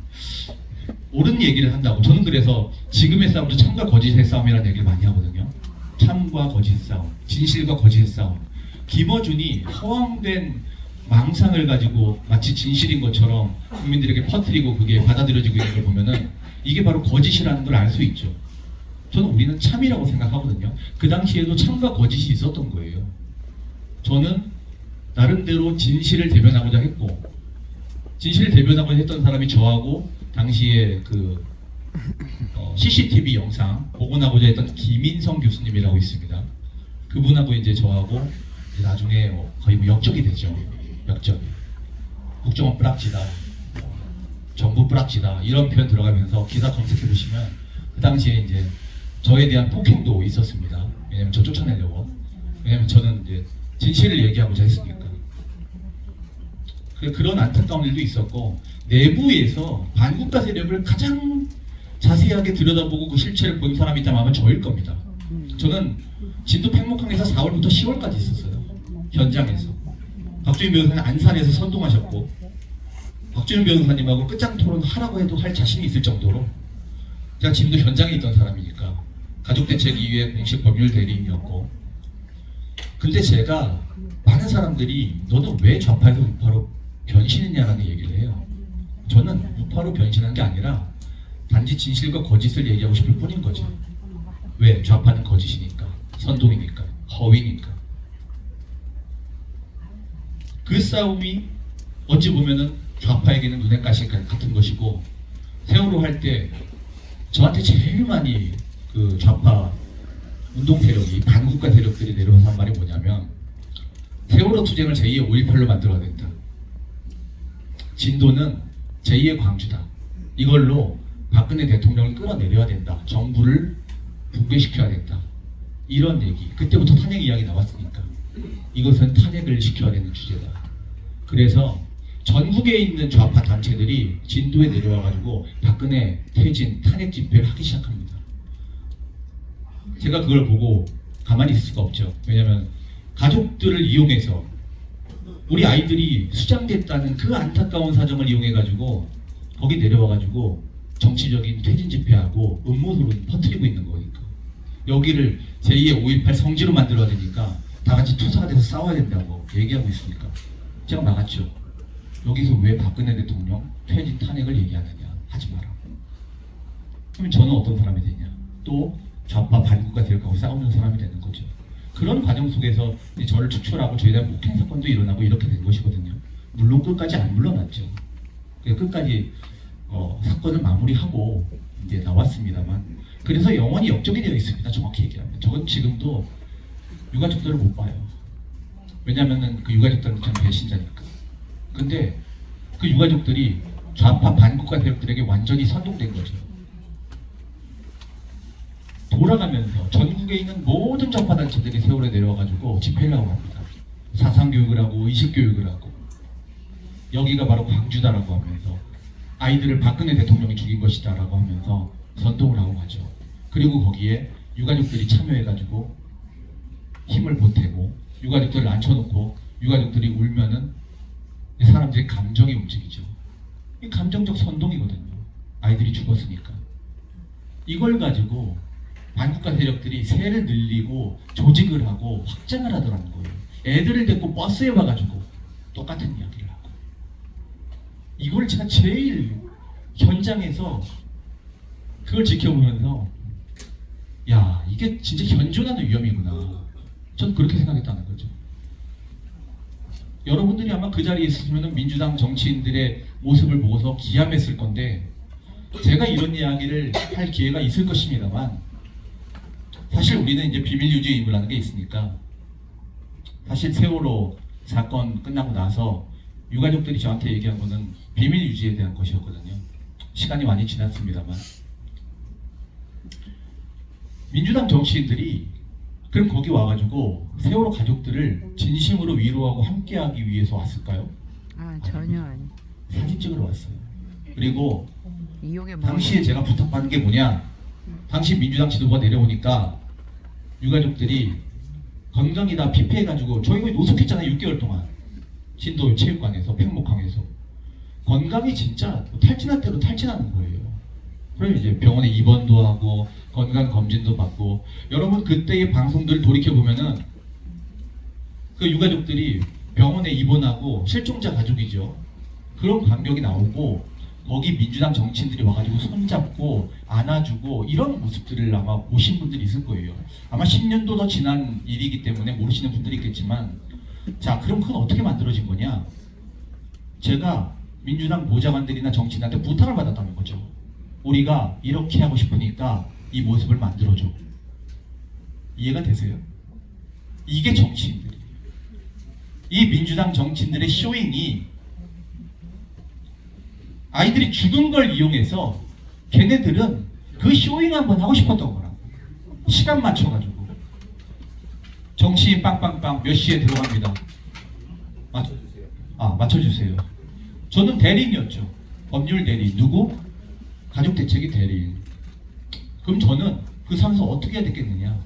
Speaker 1: 옳은 얘기를 한다고. 저는 그래서 지금의 싸움도 참과 거짓의 싸움이라는 얘기를 많이 하거든요. 참과 거짓 싸움, 진실과 거짓의 싸움. 김어준이 허황된 망상을 가지고 마치 진실인 것처럼 국민들에게 퍼뜨리고 그게 받아들여지고 있는 걸 보면은 이게 바로 거짓이라는 걸 알 수 있죠. 저는 우리는 참이라고 생각하거든요. 그 당시에도 참과 거짓이 있었던 거예요. 저는 나름대로 진실을 대변하고자 했고, 진실을 대변하고자 했던 사람이 저하고 당시에 그 CCTV 영상 복원하고자 했던 김인성 교수님이라고 있습니다. 그분하고 이제 저하고 이제 나중에 거의 뭐 역적이 되죠. 역적. 국정원 뿌락지다, 정부 뿌락지다 이런 표현 들어가면서 기사 검색해 보시면 그 당시에 이제 저에 대한 폭행도 있었습니다. 왜냐면 저 쫓아내려고. 왜냐면 저는 이제 진실을 얘기하고자 했으니까. 그런 안타까운 일도 있었고, 내부에서 반국가 세력을 가장 자세하게 들여다보고 그 실체를 본 사람이 있다면 아마 저일 겁니다. 저는 진도 팽목항에서 4월부터 10월까지 있었어요. 현장에서. 박주민 변호사는 안산에서 선동하셨고, 박주민 변호사님하고 끝장 토론 하라고 해도 할 자신이 있을 정도로 제가 지금도 현장에 있던 사람이니까 가족대책위의 공식 법률 대리인이었고, 근데 제가 많은 사람들이 너는 왜 좌파에서 우파로 변신했냐라는 얘기를 해요. 저는 우파로 변신한 게 아니라 단지 진실과 거짓을 얘기하고 싶을 뿐인 거죠. 왜? 좌파는 거짓이니까, 선동이니까, 허위니까. 그 싸움이 어찌 보면은 좌파에게는 눈에 가시 같은 것이고, 세월호 할 때 저한테 제일 많이 그 좌파 운동 세력이, 반국가 세력들이 내려와서 한 말이 뭐냐면 세월호 투쟁을 제2의 5.18로 만들어야 된다. 진도는 제2의 광주다. 이걸로 박근혜 대통령을 끌어내려야 된다. 정부를 붕괴시켜야 된다. 이런 얘기. 그때부터 탄핵 이야기 나왔으니까 이것은 탄핵을 시켜야 되는 주제다. 그래서 전국에 있는 좌파 단체들이 진도에 내려와가지고 박근혜 퇴진, 탄핵 집회를 하기 시작합니다. 제가 그걸 보고 가만히 있을 수가 없죠. 왜냐하면 가족들을 이용해서 우리 아이들이 수장됐다는 그 안타까운 사정을 이용해가지고 거기 내려와가지고 정치적인 퇴진 집회하고 음모론을 퍼뜨리고 있는 거니까. 여기를 제2의 5.18 성지로 만들어야 되니까 다 같이 투사가 돼서 싸워야 된다고 얘기하고 있으니까 제가 막았죠. 여기서 왜 박근혜 대통령 퇴진 탄핵을 얘기하느냐, 하지 마라. 그러면 저는 어떤 사람이 되냐, 또 좌파 반국가 세력하고 싸우는 사람이 되는 거죠. 그런 과정 속에서 저를 추출하고 저에 대한 폭행 사건도 일어나고 이렇게 된 것이거든요. 물론 끝까지 안 물러났죠. 끝까지 사건을 마무리하고 이제 나왔습니다만, 그래서 영원히 역적이 되어 있습니다. 정확히 얘기하면 저는 지금도 유가족들을 못 봐요. 왜냐하면은 그 유가족들은 참 배신자니까. 근데 그 유가족들이 좌파 반국가 세력들에게 완전히 선동된 거죠. 돌아가면서 전국에 있는 모든 좌파 단체들이 세월에 내려와가지고 집회를 하고 합니다. 사상교육을 하고 의식교육을 하고, 여기가 바로 광주다라고 하면서 아이들을 박근혜 대통령이 죽인 것이다 라고 하면서 선동을 하고 가죠. 그리고 거기에 유가족들이 참여해가지고 힘을 보태고 유가족들을 앉혀놓고 유가족들이 울면은 사람들의 감정이 움직이죠. 이 감정적 선동이거든요. 아이들이 죽었으니까. 이걸 가지고 반국가 세력들이 세를 늘리고 조직을 하고 확장을 하더라는 거예요. 애들을 데리고 버스에 와가지고 똑같은 이야기를 하고. 이걸 제가 제일 현장에서 그걸 지켜보면서 야, 이게 진짜 현존하는 위험이구나. 전 그렇게 생각했다는 거죠. 여러분들이 아마 그 자리에 있으면 민주당 정치인들의 모습을 보고서 기함했을 건데 제가 이런 이야기를 할 기회가 있을 것입니다만 사실 우리는 이제 비밀 유지 의무라는 게 있으니까 사실 세월호 사건 끝나고 나서 유가족들이 저한테 얘기한 거는 비밀 유지에 대한 것이었거든요. 시간이 많이 지났습니다만 민주당 정치인들이 그럼 거기 와가지고 세월호 가족들을 진심으로 위로하고 함께하기 위해서 왔을까요?
Speaker 2: 아 전혀 아니.
Speaker 1: 사진 찍으러 왔어요. 그리고
Speaker 2: 이용해
Speaker 1: 당시에 제가 부탁받은 게 뭐냐? 당시 민주당 지도부가 내려오니까 유가족들이 건강이 다 피폐해가지고 저희 거의 노숙했잖아요. 6개월 동안 신도 체육관에서 팽목항에서 건강이 진짜 탈진할 대로 탈진하는 거예요. 그럼 이제 병원에 입원도 하고 건강 검진도 받고 여러분 그때의 방송들을 돌이켜 보면은 그 유가족들이 병원에 입원하고 실종자 가족이죠. 그런 간격이 나오고 거기 민주당 정치인들이 와가지고 손잡고 안아주고 이런 모습들을 아마 보신 분들이 있을 거예요. 아마 10년도 더 지난 일이기 때문에 모르시는 분들이 있겠지만 자 그럼 그건 어떻게 만들어진 거냐? 제가 민주당 보좌관들이나 정치인한테 부탁을 받았다는 거죠. 우리가 이렇게 하고 싶으니까 이 모습을 만들어줘. 이해가 되세요? 이게 정치인들이에요. 이 민주당 정치인들의 쇼잉이 아이들이 죽은 걸 이용해서 걔네들은 그 쇼잉 한번 하고 싶었던 거라고. 시간 맞춰가지고 정치인 빵빵빵 몇 시에 들어갑니다. 맞춰주세요. 맞춰주세요. 저는 대리인이었죠. 법률 대리인. 누구? 가족대책위 대리인. 그럼 저는 그 상에서 어떻게 해야 되겠느냐?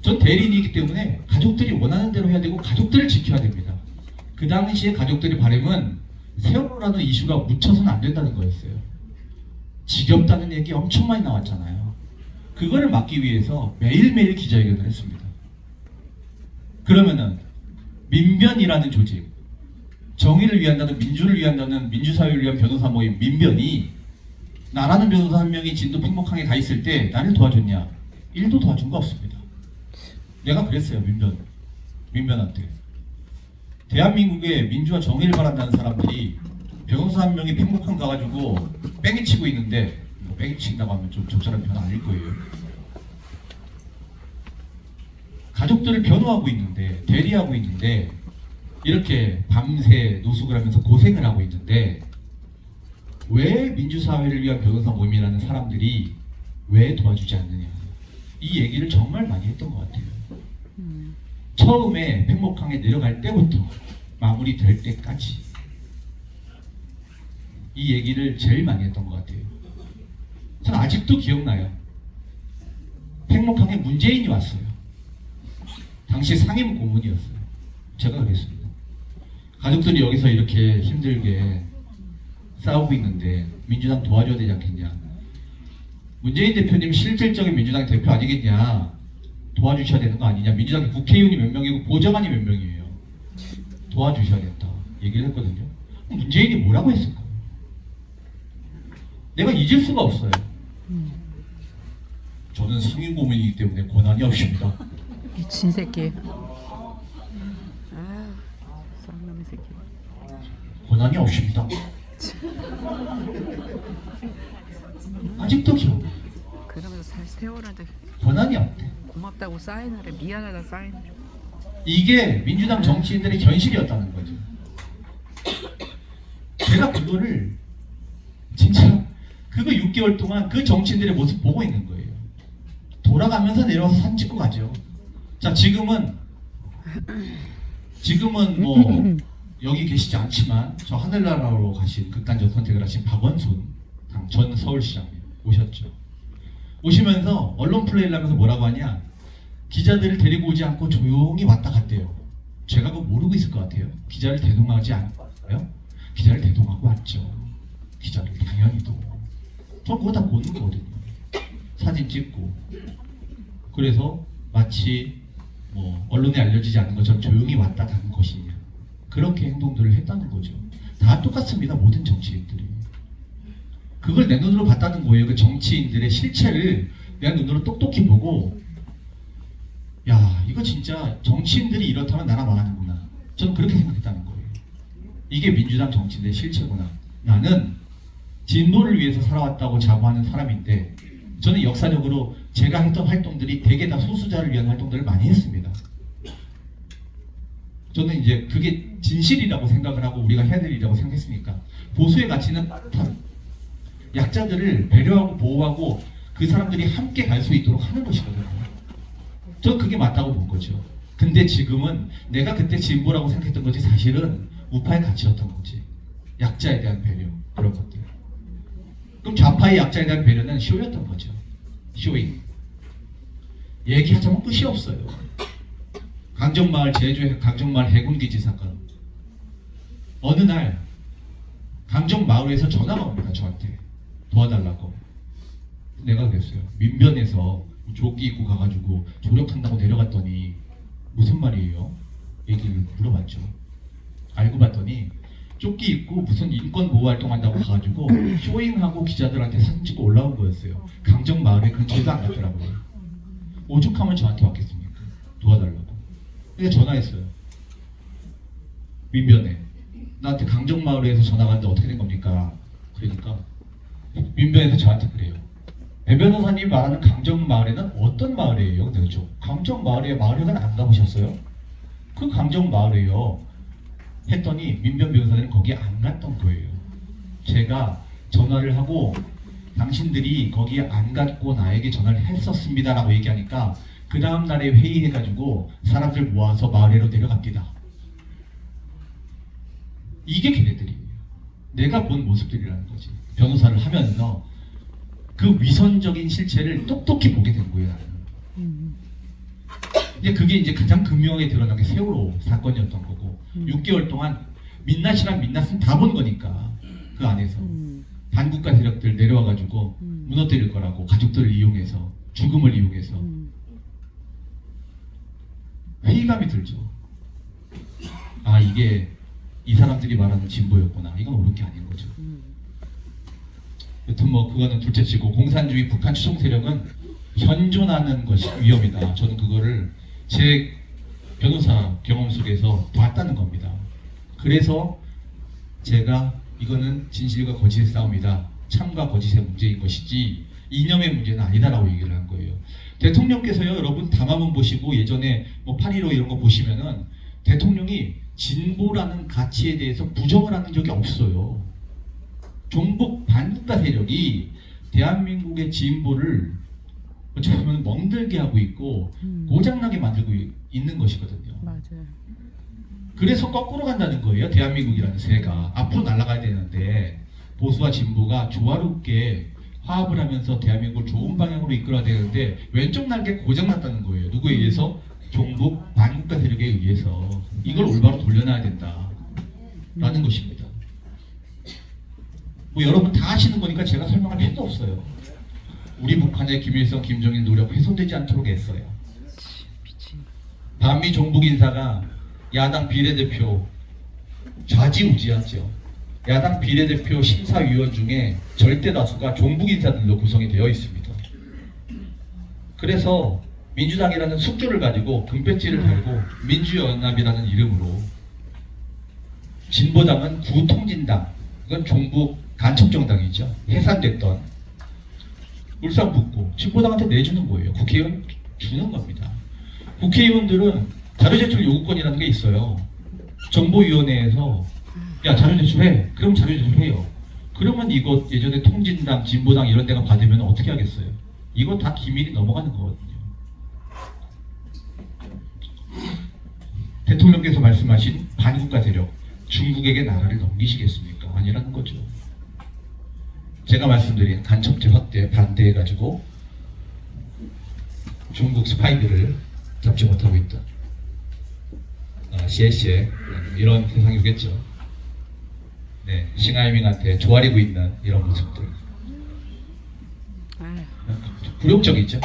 Speaker 1: 전 대리인이기 때문에 가족들이 원하는 대로 해야 되고 가족들을 지켜야 됩니다. 그 당시에 가족들의 바람은 세월호라는 이슈가 묻혀서는 안 된다는 거였어요. 지겹다는 얘기 엄청 많이 나왔잖아요. 그거를 막기 위해서 매일매일 기자회견을 했습니다. 그러면은 민변이라는 조직, 정의를 위한다는, 민주를 위한다는, 민주사회를 위한 변호사 모임 민변이 나라는 변호사 한 명이 진도 팽목항에 가 있을 때 나를 도와줬냐? 1도 도와준 거 없습니다. 내가 그랬어요. 민변한테. 대한민국의 민주화 정의를 바란다는 사람들이 변호사 한 명이 팽목항 가가지고 뺑이 치고 있는데 뭐 뺑이 친다고 하면 좀 적절한 표현 아닐 거예요. 가족들을 변호하고 있는데 대리하고 있는데 이렇게 밤새 노숙을 하면서 고생을 하고 있는데 왜 민주사회를 위한 변호사 모임이라는 사람들이 왜 도와주지 않느냐 이 얘기를 정말 많이 했던 것 같아요. 처음에 팽목항에 내려갈 때부터 마무리될 때까지 이 얘기를 제일 많이 했던 것 같아요. 저는 아직도 기억나요. 팽목항에 문재인이 왔어요. 당시 상임 고문이었어요. 제가 그랬습니다. 가족들이 여기서 이렇게 힘들게 싸우고 있는데 민주당 도와줘야 되지 않겠냐. 문재인 대표님 실질적인 민주당 대표 아니겠냐. 도와주셔야 되는 거 아니냐. 민주당 국회의원이 몇 명이고 보좌관이 몇 명이에요. 도와주셔야 된다 얘기를 했거든요. 문재인이 뭐라고 했을까? 내가 잊을 수가 없어요. 저는 상임 고문이기 때문에 권한이 없습니다.
Speaker 2: 미친 새끼. 아, 쌍놈의 새끼.
Speaker 1: 권한이 없습니다. 아직도 기억나.
Speaker 2: 그러면서 세월한테
Speaker 1: 권한이 없대.
Speaker 2: 고맙다고 사인하래. 미안하다 사인하래.
Speaker 1: 이게 민주당 정치인들의 현실이었다는 거죠. 제가 그거를 진짜 그거 6개월 동안 그 정치인들의 모습 보고 있는 거예요. 돌아가면서 내려와서 사진 찍고 가죠. 자 지금은 뭐 여기 계시지 않지만 저 하늘나라로 가신 극단적 선택을 하신 박원순 전 서울시장님 오셨죠. 오시면서 언론 플레이를 하면서 뭐라고 하냐. 기자들을 데리고 오지 않고 조용히 왔다 갔대요. 제가 그거 모르고 있을 것 같아요. 기자를 대동하지 않았어요? 기자를 대동하고 왔죠. 기자를 당연히도. 전 그거 다 보는 거거든요. 사진 찍고. 그래서 마치 뭐 언론에 알려지지 않는 것처럼 조용히 왔다 가는 것이냐. 그렇게 행동들을 했다는 거죠. 다 똑같습니다. 모든 정치인들이. 그걸 내 눈으로 봤다는 거예요. 그 정치인들의 실체를 내 눈으로 똑똑히 보고, 야, 이거 진짜 정치인들이 이렇다면 나라 망하는구나. 저는 그렇게 생각했다는 거예요. 이게 민주당 정치인들의 실체구나. 나는 진보를 위해서 살아왔다고 자부하는 사람인데, 저는 역사적으로 제가 했던 활동들이 대개 다 소수자를 위한 활동들을 많이 했습니다. 저는 이제 그게 진실이라고 생각을 하고 우리가 해야 될 일이라고 생각했으니까, 보수의 가치는 따뜻한 약자들을 배려하고 보호하고 그 사람들이 함께 갈 수 있도록 하는 것이거든요. 저는 그게 맞다고 본 거죠. 근데 지금은 내가 그때 진보라고 생각했던 것이 사실은 우파의 가치였던 거지. 약자에 대한 배려, 그런 것들. 그럼 좌파의 약자에 대한 배려는 쇼였던 거죠. 쇼잉. 얘기하자면 끝이 없어요. 강정마을 제주 강정마을 해군기지 사건. 어느 날 강정마을에서 전화가 옵니다. 저한테 도와달라고. 내가 그랬어요. 민변에서 조끼 입고 가가지고 조력한다고 내려갔더니 무슨 말이에요? 얘기를 물어봤죠. 알고 봤더니 조끼 입고 무슨 인권 보호 활동한다고 가가지고 쇼잉하고 기자들한테 사진 찍고 올라온 거였어요. 강정마을에 근처에도 안 갔더라고요. 오죽하면 저한테 왔겠습니까? 도와달라고. 근데 전화했어요. 민변에. 나한테 강정마을에서 전화가 왔는데 어떻게 된 겁니까? 그러니까 민변에서 저한테 그래요. 배 변호사님 말하는 강정마을에는 어떤 마을이에요? 그렇죠. 강정마을에 마을회관 안 가보셨어요? 그 강정마을이에요. 했더니 민변 변호사는 거기 안 갔던 거예요. 제가 전화를 하고 당신들이 거기에 안 갔고 나에게 전화를 했었습니다 라고 얘기하니까 그 다음 날에 회의해가지고 사람들 모아서 마을회로 내려갑니다. 이게 걔네들이에요. 내가 본 모습들이라는 거지. 변호사를 하면서 그 위선적인 실체를 똑똑히 보게 된 거예요. 나는. 이제 그게 이제 가장 극명하게 드러난 게 세월호 사건이었던 거고 6개월 동안 민낯이랑 민낯은 다 본 거니까 그 안에서 반국가 세력들 내려와가지고 무너뜨릴 거라고 가족들을 이용해서 죽음을 이용해서 회의감이 들죠. 아 이게 이 사람들이 말하는 진보였구나. 이건 옳은 게 아닌 거죠. 여튼 뭐 그거는 둘째치고 공산주의 북한 추종 세력은 현존하는 것이 위험이다. 저는 그거를 제 변호사 경험 속에서 봤다는 겁니다. 그래서 제가 이거는 진실과 거짓의 싸움이다. 참과 거짓의 문제인 것이지 이념의 문제는 아니다라고 얘기를 한 거예요. 대통령께서요, 여러분 담화문 보시고 예전에 뭐 8.15 이런 거 보시면은 대통령이 진보라는 가치에 대해서 부정을 하는 적이 없어요. 종북 반국가 세력이 대한민국의 진보를 어찌 보면 멍들게 하고 있고 고장나게 만들고 있는 것이거든요.
Speaker 2: 맞아요.
Speaker 1: 그래서 거꾸로 간다는 거예요. 대한민국이라는 새가 앞으로 날아가야 되는데 보수와 진보가 조화롭게 화합을 하면서 대한민국을 좋은 방향으로 이끌어야 되는데 왼쪽 날개 고장났다는 거예요. 누구에 의해서? 종북 반국가 세력에 의해서. 이걸 올바로 돌려놔야 된다라는 것입니다. 뭐 여러분 다 아시는 거니까 제가 설명할 필요도 없어요. 우리 북한의 김일성, 김정일 노력 훼손되지 않도록 했어요. 반미 종북 인사가 야당 비례대표 좌지우지하죠. 야당 비례대표 심사위원 중에 절대 다수가 종북 인사들로 구성이 되어 있습니다. 그래서 민주당이라는 숙주를 가지고 금배지를 달고 민주연합이라는 이름으로 진보당은 구통진당, 이건 종북 간첩정당이죠. 해산됐던 울산북구 진보당한테 내주는 거예요. 국회의원 주는 겁니다. 국회의원들은 자료제출 요구권이라는 게 있어요. 정보위원회에서 야 자료 제출해. 그럼 자료 제출해요. 그러면 이거 예전에 통진당, 진보당 이런 데가 받으면 어떻게 하겠어요? 이거 다 기밀이 넘어가는 거거든요. 대통령께서 말씀하신 반국가 세력, 중국에게 나라를 넘기시겠습니까? 아니라는 거죠. 제가 말씀드린 간첩죄 확대 반대해가지고 중국 스파이들을 잡지 못하고 있다. 시에시에 이런 세상이겠죠. 네, 싱하이밍한테 조아리고 있는 이런 모습들.
Speaker 2: 아휴,
Speaker 1: 굴욕적이죠.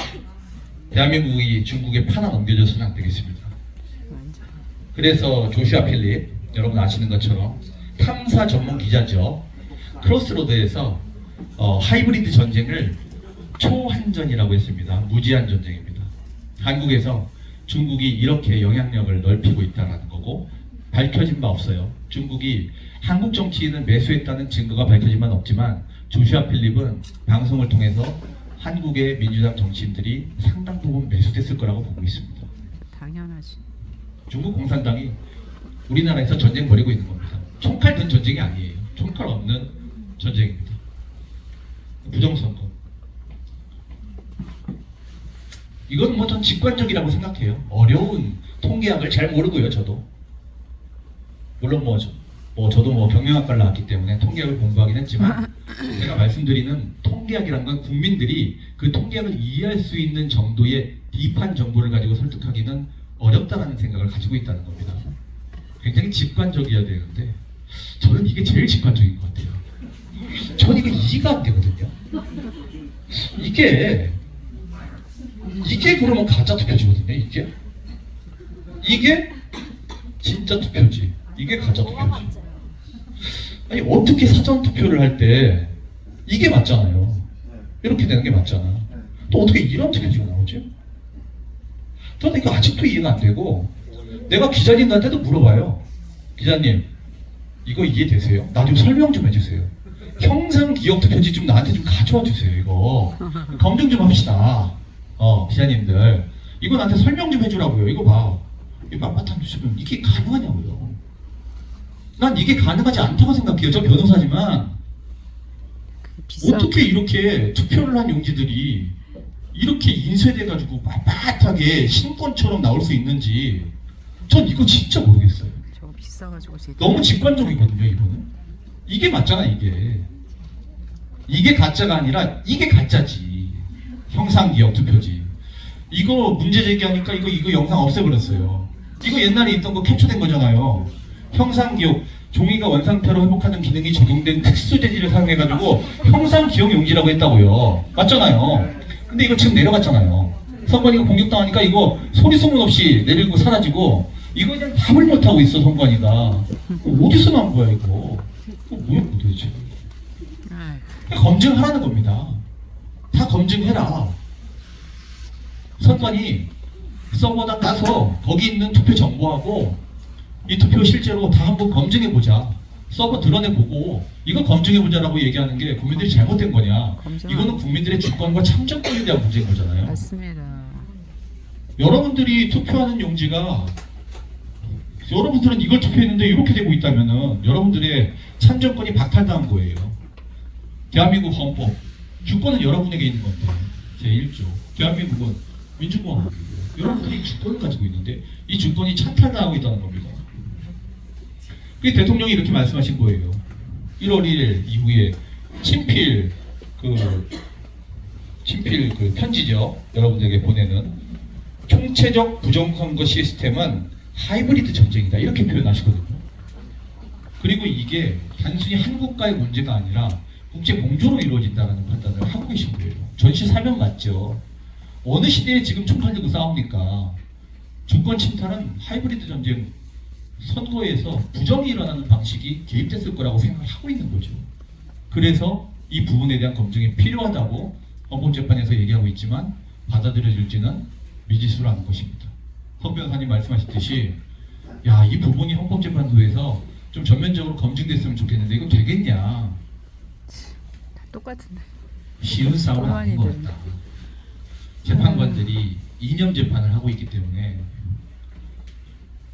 Speaker 1: 대한민국이 중국에 파나 넘겨줘서는 안 되겠습니다.
Speaker 2: 완전.
Speaker 1: 그래서 조슈아 필립, 여러분 아시는 것처럼 탐사 전문 기자죠. 크로스로드에서 하이브리드 전쟁을 초한전이라고 했습니다. 무제한 전쟁입니다. 한국에서 중국이 이렇게 영향력을 넓히고 있다는 거고, 밝혀진 바 없어요. 중국이 한국 정치인을 매수했다는 증거가 밝혀진 바는 없지만, 조슈아 필립은 방송을 통해서 한국의 민주당 정치인들이 상당 부분 매수됐을 거라고 보고 있습니다.
Speaker 2: 당연하지.
Speaker 1: 중국 공산당이 우리나라에서 전쟁 벌이고 있는 겁니다. 총칼 든 전쟁이 아니에요. 총칼 없는 전쟁입니다. 부정선거. 이건 뭐 전 직관적이라고 생각해요. 어려운 통계학을 잘 모르고요, 저도. 물론 저도 뭐 경영학과를 나왔기 때문에 통계학을 공부하긴 했지만, 제가 말씀드리는 통계학이라는 건 국민들이 그 통계학을 이해할 수 있는 정도의 딥한 정보를 가지고 설득하기는 어렵다라는 생각을 가지고 있다는 겁니다. 굉장히 직관적이어야 되는데, 저는 이게 제일 직관적인 것 같아요. 전 이거 이해가 안 되거든요. 이게 그러면 가짜 투표지거든요. 이게 진짜 투표지. 이게 가짜 투표지. 아니 어떻게 사전 투표를 할 때 이게 맞잖아요. 이렇게 되는 게 맞잖아. 또 어떻게 이런 투표지가 나오지? 저는 이거 아직도 이해가 안 되고, 내가 기자님한테도 물어봐요. 기자님, 이거 이해되세요? 나 좀 설명 좀 해주세요. 형상 기억 투표지 좀 나한테 좀 가져와 주세요. 이거 검증 좀 합시다. 기자님들, 이거 나한테 설명 좀 해주라고요. 이거 봐. 이 빳빳한 뉴스면 이게 가능하냐고요. 난 이게 가능하지 않다고 생각해요. 저 변호사지만 어떻게 이렇게 투표를 한 용지들이 이렇게 인쇄돼가지고 빳빳하게 신권처럼 나올 수 있는지 전 이거 진짜 모르겠어요.
Speaker 2: 저거 비싸가지고 제가.
Speaker 1: 너무 직관적이거든요. 이거는 이게 맞잖아. 이게 가짜가 아니라 이게 가짜지. 형상기억 투표지. 이거 문제 제기하니까 이거 영상 없애버렸어요. 이거 옛날에 있던 거 캡처된 거잖아요. 형상기억, 종이가 원상태로 회복하는 기능이 적용된 특수 재질을 사용해가지고 형상기억 용지라고 했다고요. 맞잖아요. 근데 이거 지금 내려갔잖아요. 선관위가 공격당하니까 이거 소리 소문 없이 내리고 사라지고, 이거 그냥 답을 못하고 있어. 선관위가 어디서 나온 거야 이거 뭐야 도대체.
Speaker 2: 아휴,
Speaker 1: 검증하라는 겁니다. 다 검증해라. 선관위 서버다 따서 거기 있는 투표 정보하고 이 투표 실제로 다 한번 검증해보자. 서버 드러내보고 이거 검증해보자라고 얘기하는 게 국민들이 잘못된 거냐. 이거는 국민들의 주권과 참정권에 대한 문제인 거잖아요.
Speaker 2: 맞습니다.
Speaker 1: 여러분들이 투표하는 용지가, 여러분들은 이걸 투표했는데 이렇게 되고 있다면은 여러분들의 참정권이 박탈당한 거예요. 대한민국 헌법, 주권은 여러분에게 있는 건데, 제1조 대한민국은 민주공화국이고요. 여러분들이 주권을 가지고 있는데 이 주권이 찬탈당하고 있다는 겁니다. 그 대통령이 이렇게 말씀하신 거예요. 1월 1일 이후에 친필 편지죠. 여러분들에게 보내는 총체적 부정선거 시스템은 하이브리드 전쟁이다. 이렇게 표현하시거든요. 그리고 이게 단순히 한국과의 문제가 아니라 국제 공조로 이루어진다는 판단을 하고 계신 거예요. 전시 사면 맞죠. 어느 시대에 지금 총칼 들고 싸웁니까? 주권 침탈은 하이브리드 전쟁, 선거에서 부정이 일어나는 방식이 개입됐을 거라고 생각을 하고 있는 거죠. 그래서 이 부분에 대한 검증이 필요하다고 헌법재판에서 얘기하고 있지만 받아들여질지는 미지수라는 것입니다. 헌 변호사님 말씀하셨듯이 이 부분이 헌법재판소에서 좀 전면적으로 검증됐으면 좋겠는데 이거 되겠냐.
Speaker 2: 다 똑같은데.
Speaker 1: 쉬운 싸움은 아닌 것 같다. 재판관들이 이념 재판을 하고 있기 때문에.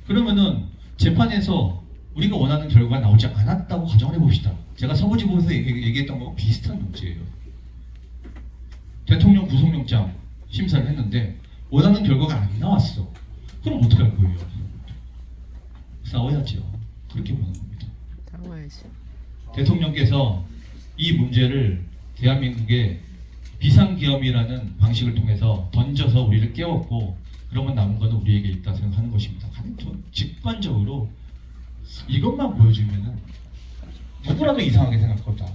Speaker 1: 그러면은 재판에서 우리가 원하는 결과가 나오지 않았다고 가정을 해봅시다. 제가 서부지법에서 얘기했던 거하고 비슷한 문제예요. 대통령 구속영장 심사를 했는데 원하는 결과가 안 나왔어. 그럼 어떻게 할 거예요? 싸워야죠. 그렇게 보는 겁니다.
Speaker 2: 싸워야지.
Speaker 1: 대통령께서 이 문제를 대한민국의 비상계엄이라는 방식을 통해서 던져서 우리를 깨웠고, 그러면 남은 거는 우리에게 있다 생각하는 것입니다. 직관적으로 이것만 보여주면은 누구라도 이상하게 생각할 거다.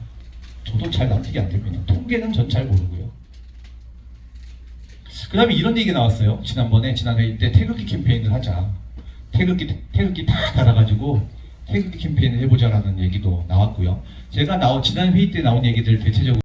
Speaker 1: 저도 잘 납득이 안 됩니다. 통계는 전 잘 모르고요. 그 다음에 이런 얘기 나왔어요. 지난 회의 때 태극기 캠페인을 하자. 태극기 다 달아가지고 태극기 캠페인을 해보자라는 얘기도 나왔고요. 제가 지난 회의 때 나온 얘기들 대체적으로